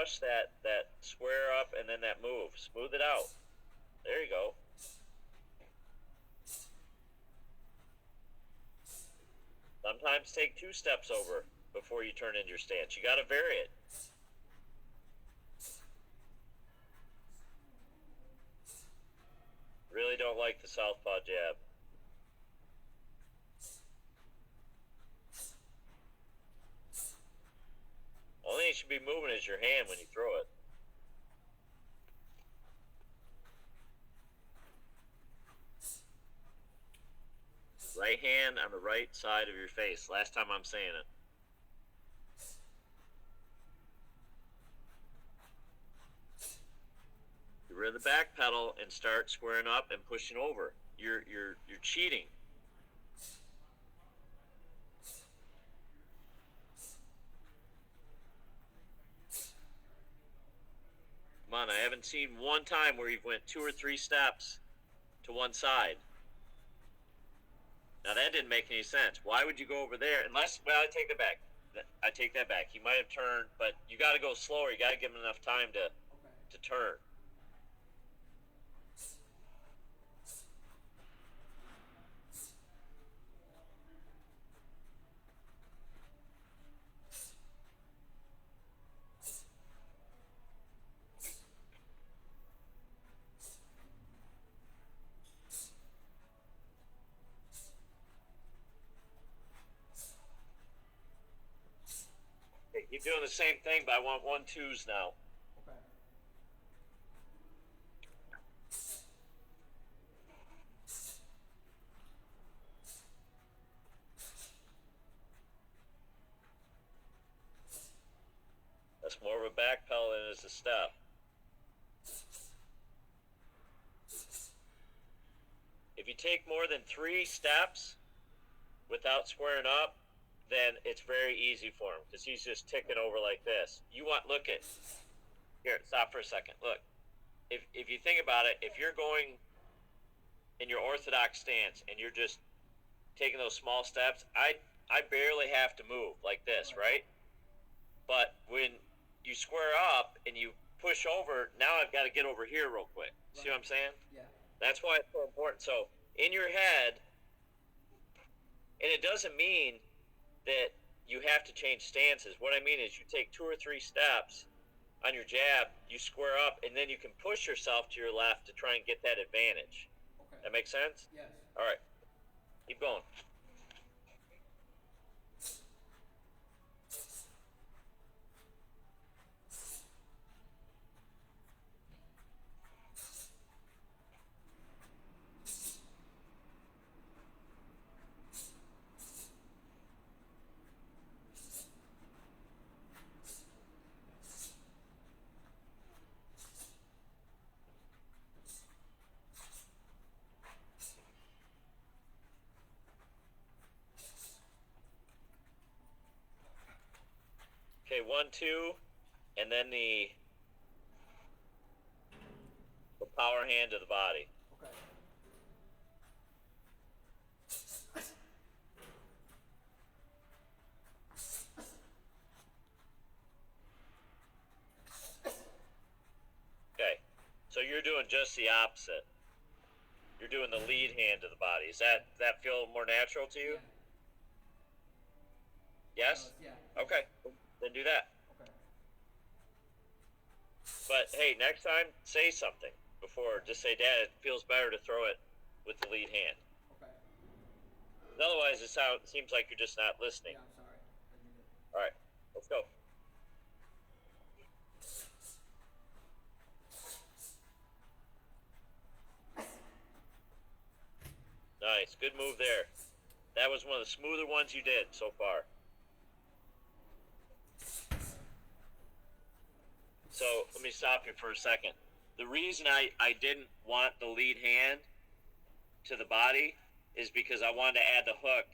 flush, that square up, and then that move. Smooth it out. There you go. Sometimes take 2 steps over before you turn into your stance. You got to vary it. Really don't like the southpaw jab. Only you should be moving is your hand when you throw it. Right hand on the right side of your face. Last time I'm saying it. Get rid of the back pedal and start squaring up and pushing over. You're cheating. Come on, I haven't seen one time where you've went 2 or 3 steps to one side. Now that didn't make any sense. Why would you go over there? Unless, well, I take that back. I take that back. He might have turned, but you got to go slower. You got to give him enough time to turn. Okay, keep doing the same thing, but I want 1-2s now. Okay. That's more of a back pedal than it is a step. If you take more than 3 steps without squaring up, then it's very easy for him because he's just ticking over like this. You want, look at, here, stop for a second. Look, if you think about it, if you're going in your orthodox stance and you're just taking those small steps, I barely have to move like this, right? But when you square up and you push over, now I've got to get over here real quick. See what I'm saying? Yeah. That's why it's so important. So in your head, and it doesn't mean that you have to change stances. What I mean is you take 2 or 3 steps on your jab, you square up, and then you can push yourself to your left to try and get that advantage. Okay. That make sense? Yes. All right. Keep going. Okay, 1-2, and then the power hand to the body. Okay. Okay, so you're doing just the opposite. You're doing the lead hand to the body. Does that feel more natural to you? Yeah. Yes? Yeah. Okay, then do that. Okay. But hey, next time, say something before. Just say, Dad, it feels better to throw it with the lead hand. Okay. Otherwise, it seems like you're just not listening. Yeah, I'm sorry. I didn't mean to- All right, let's go. Nice, good move there. That was one of the smoother ones you did so far. So let me stop you for a second. The reason I didn't want the lead hand to the body is because I wanted to add the hook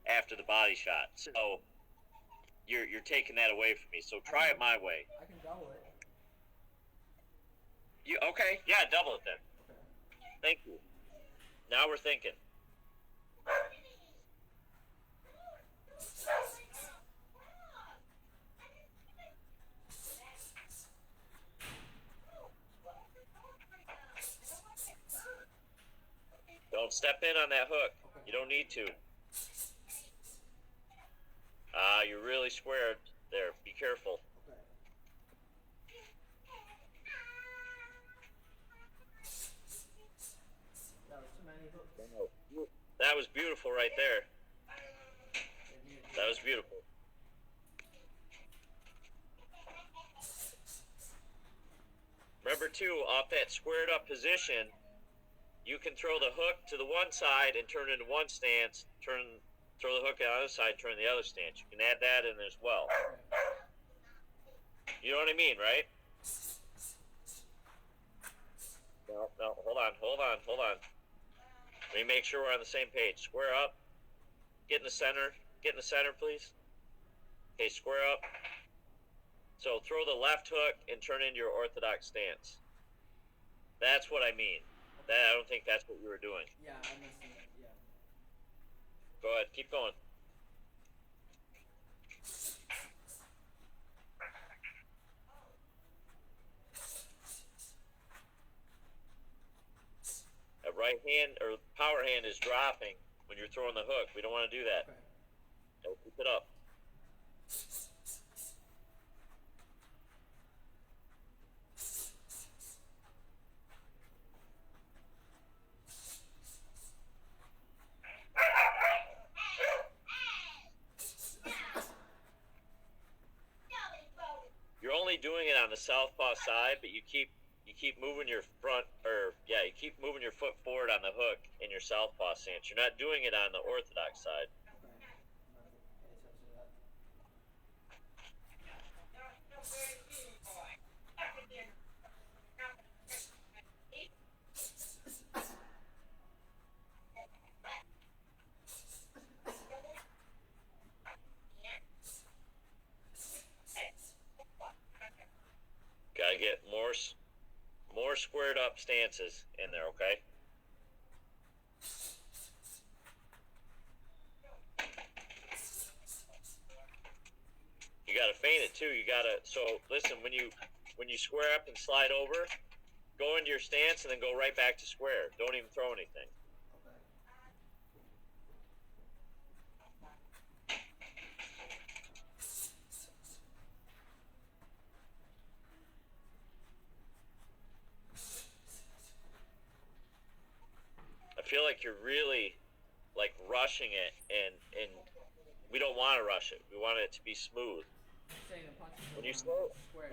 after the body shot. So you're taking that away from me. So try it my way. I can double it. You okay? Yeah, double it then. Okay. Thank you. Now we're thinking. Don't step in on that hook. Okay. You don't need to. You're really squared there. Be careful. Okay. That was too many hooks. That was beautiful right there. That was beautiful. Remember too, off that squared up position, you can throw the hook to the one side and turn into one stance, throw the hook on the other side, turn the other stance. You can add that in as well. You know what I mean, right? No, hold on. Let me make sure we're on the same page. Square up. Get in the center, please. Okay, square up. So throw the left hook and turn into your orthodox stance. That's what I mean. I don't think that's what you were doing. Yeah, I missed it. Yeah. Go ahead, keep going. A right hand or power hand is dropping when you're throwing the hook. We don't want to do that. Okay. So keep it up. You're only doing it on the southpaw side, but you keep moving your you keep moving your foot forward on the hook in your southpaw stance. You're not doing it on the orthodox side. Okay. I'm gonna pay attention to that. Gotta get more squared up stances in there, okay? You gotta feint it too. So listen, when you square up and slide over, go into your stance and then go right back to square. Don't even throw anything. Okay. I feel like you're really like rushing it, and we don't want to rush it. We want it to be smooth. Saying the punches are When you going slow, square.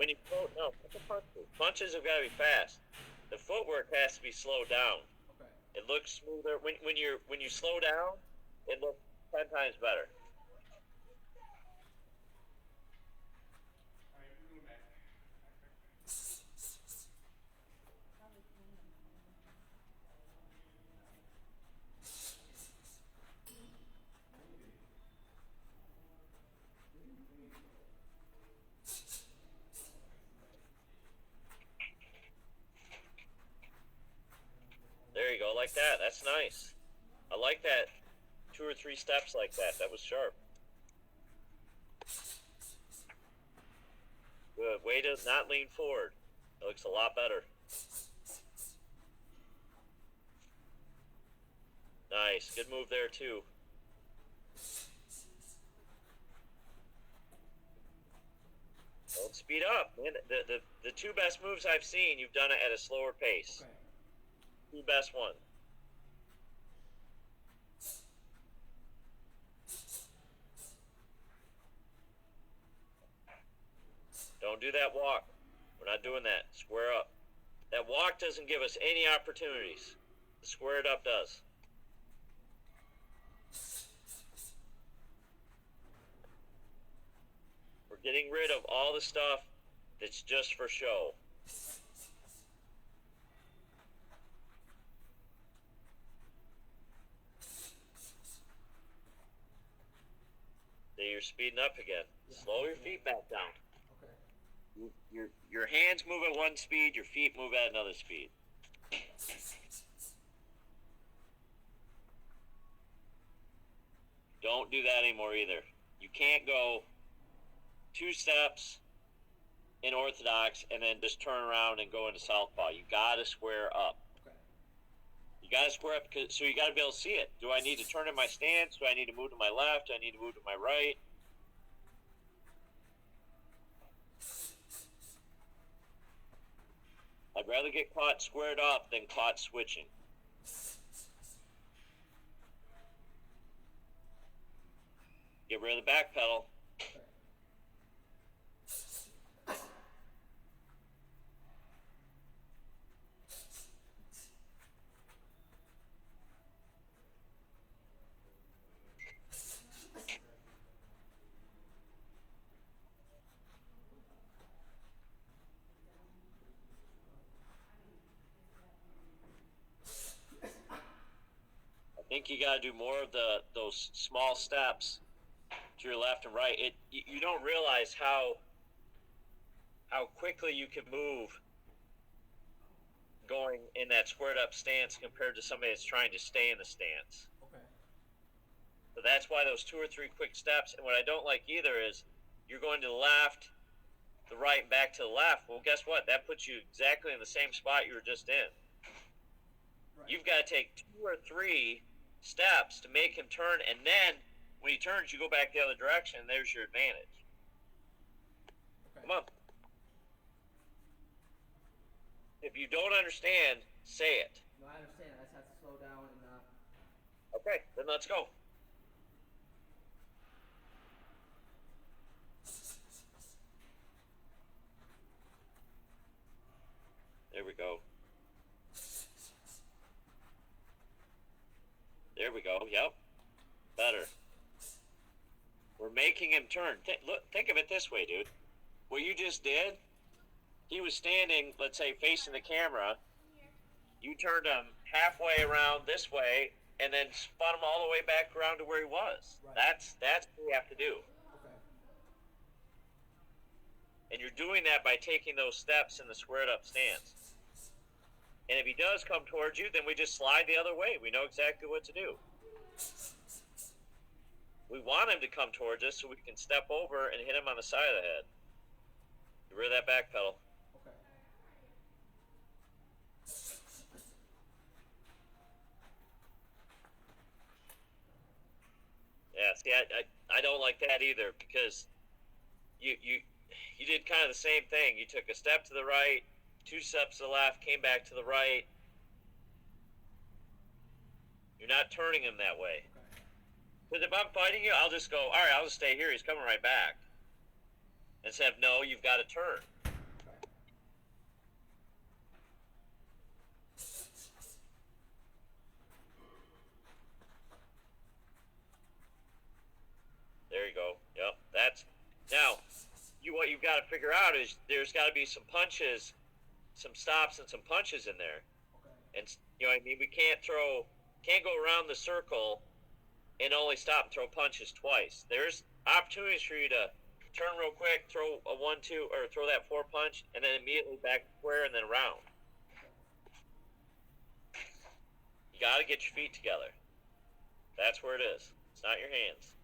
no, not the punches. Punches have got to be fast. The footwork has to be slowed down. Okay. It looks smoother when you slow down. It looks 10 times better. There you go, like that. That's nice. I like that. 2 or 3 steps like that. That was sharp. Good. Way to not lean forward. It looks a lot better. Nice. Good move there, too. Don't speed up, man. The 2 best moves I've seen, you've done it at a slower pace. Okay. 2 best ones. Don't do that walk. We're not doing that. Square up. That walk doesn't give us any opportunities. The square it up does. We're getting rid of all the stuff that's just for show. You're speeding up again. Slow your feet back down. Okay. Your hands move at one speed, your feet move at another speed. Don't do that anymore either. You can't go 2 steps in orthodox and then just turn around and go into southpaw. You gotta square up. Okay. You You gotta square up, so you gotta be able to see it. Do I need to turn in my stance? Do I need to move to my left? Do I need to move to my right? I'd rather get caught squared up than caught switching. Get rid of the back pedal. I think you got to do more of those small steps to your left and right. You don't realize how quickly you can move going in that squared up stance compared to somebody that's trying to stay in the stance. Okay. So that's why those 2 or 3 quick steps. And what I don't like either is you're going to the left, the right, and back to the left. Well, guess what? That puts you exactly in the same spot you were just in. Right. You've got to take 2 or 3 steps to make him turn, and then when he turns, you go back the other direction, and there's your advantage. Okay. Come on. If you don't understand, say it. No, I understand. I just have to slow down and not. Okay, then let's go. There we go. There we go. Yep. Better. We're making him turn. Think of it this way, dude. What you just did, he was standing, let's say, facing the camera. You turned him halfway around this way, and then spun him all the way back around to where he was. Right. That's what we have to do. Okay. And you're doing that by taking those steps in the squared up stance. And if he does come towards you, then we just slide the other way. We know exactly what to do. We want him to come towards us so we can step over and hit him on the side of the head. Get rid of that back pedal. Okay. Yeah, see, I don't like that either, because you did kind of the same thing. You took a step to the right, 2 steps to the left, came back to the right. You're not turning him that way. Okay. Because if I'm fighting you, I'll just go, all right, I'll just stay here. He's coming right back. Instead of, no, you've got to turn. Okay. There you go. Yep. That's now. What you've got to figure out is there's got to be some punches, some stops, and some punches in there. Okay. And you know what I mean? We can't go around the circle and only stop and throw punches twice. There's opportunities for you to turn real quick, throw a 1-2, or throw that 4 punch, and then immediately back square and then round. You got to get your feet together. That's where it is. It's not your hands.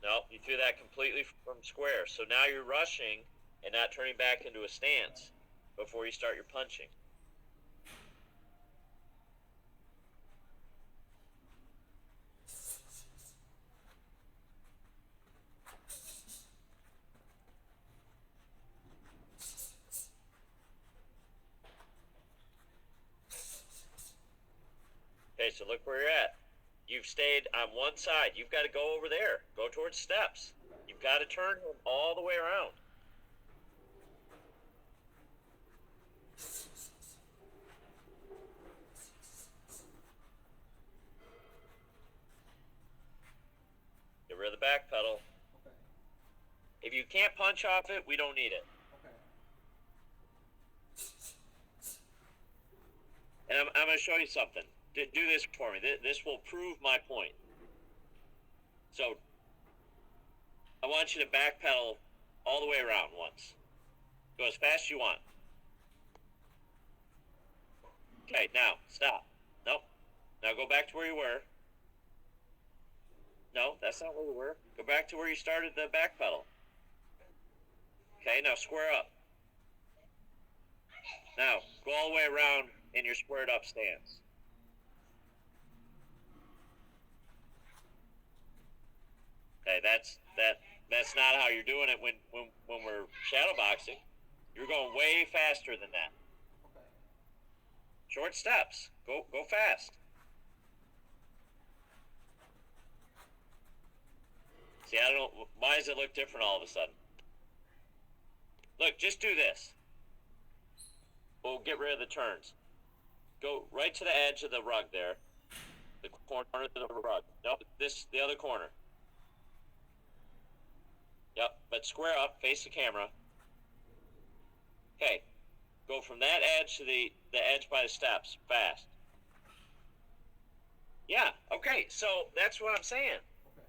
No, you threw that completely from square. So now you're rushing and not turning back into a stance before you start your punching. Okay, so look where you're at. You've stayed on one side. You've got to go over there. Go towards steps. You've got to turn him all the way around. Get rid of the back pedal. Okay. If you can't punch off it, we don't need it. Okay. And I'm going to show you something. Do this for me. This will prove my point. So, I want you to backpedal all the way around once. Go as fast as you want. Okay, now, stop. Nope. Now go back to where you were. No, that's not where you were. Go back to where you started the back pedal. Okay, now square up. Now, go all the way around in your squared up stance. Okay, that's not how you're doing it when we're shadow boxing. You're going way faster than that. Okay. Short steps. Go fast. See, I don't know. Why does it look different all of a sudden? Look, just do this. We'll get rid of the turns. Go right to the edge of the rug there. The corner of the rug. Nope, the other corner. Yep, but square up, face the camera. Okay, go from that edge to the edge by the steps, fast. Yeah, okay, so that's what I'm saying. Okay.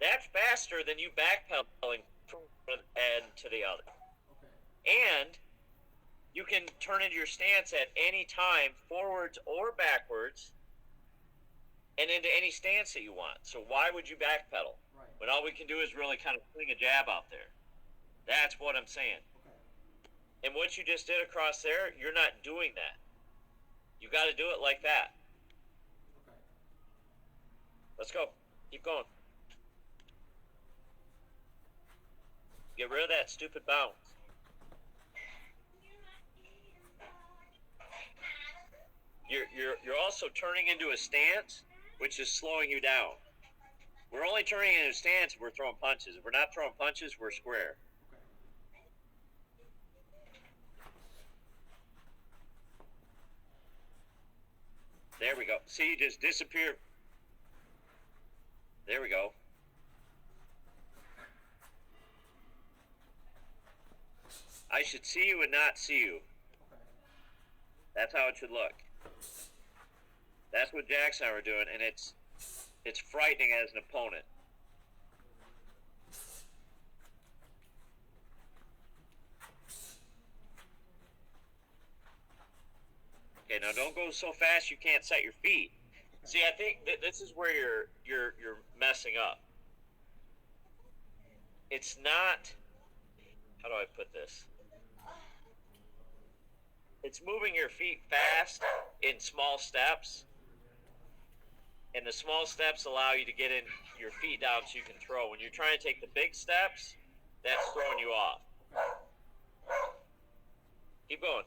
That's faster than you backpedaling from one end to the other. Okay. And you can turn into your stance at any time, forwards or backwards, and into any stance that you want. So why would you backpedal? Right. When all we can do is really kind of swing a jab out there. That's what I'm saying. Okay. And what you just did across there, you're not doing that. You got to do it like that. Okay. Let's go. Keep going. Get rid of that stupid bounce. You're also turning into a stance, which is slowing you down. We're only turning into a stance if we're throwing punches. If we're not throwing punches, we're square. There we go. See, you just disappear. There we go. I should see you and not see you. That's how it should look. That's what Jackson and I were doing, and it's frightening as an opponent. Okay, now don't go so fast you can't set your feet. See, I think that this is where you're messing up. It's not. How do I put this? It's moving your feet fast in small steps, and the small steps allow you to get in your feet down so you can throw. When you're trying to take the big steps, that's throwing you off. Keep going.